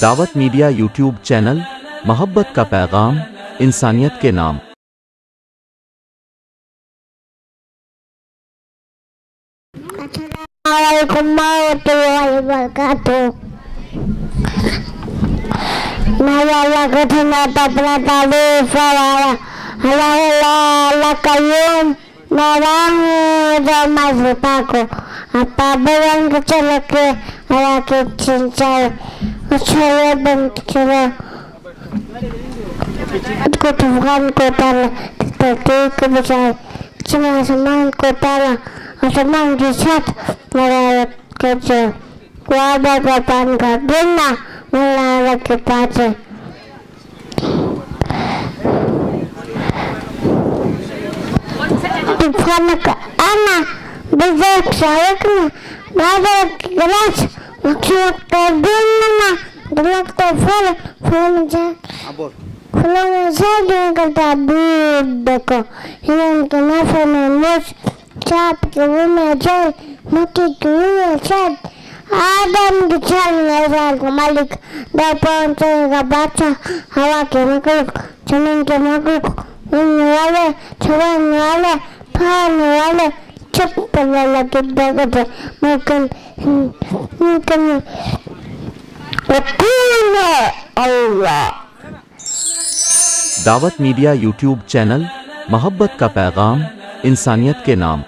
दावत media YouTube channel, मोहब्बत का पैगाम, इंसानियत के नाम। मैं अल्लाह को धन्यवाद अपना तारीफ अल्लाह कयूम जो मजबूता को पाबंद को चल के अल्लाह के चिंचाए छोड़े बंद चलो को तूफान को ताला तरीक को बचाए चुना समान को ताला और समान की छत लगा के जो वादा का पान का गिरना मौलाना के पास है। तूफान का आना बिजली शायकना बादल गिलास मक्खियों का गिरना दिमाग को फूल जाए फूलों में साइड करता दूध देखो हिरण के नफे में मुझ चाप के मुँह में जाए मोती के मुँह में चाट आदम की चाल में को मालिक दो पहुंचेगा बादशाह हवा के मखलूक जमीन के मखलूक उड़ने वाले छुड़ाने वाले फाड़ने वाले चप्पल वाला के दगते मुमकिन अल्लाह। दावत मीडिया यूट्यूब चैनल, मोहब्बत का पैगाम, इंसानियत के नाम।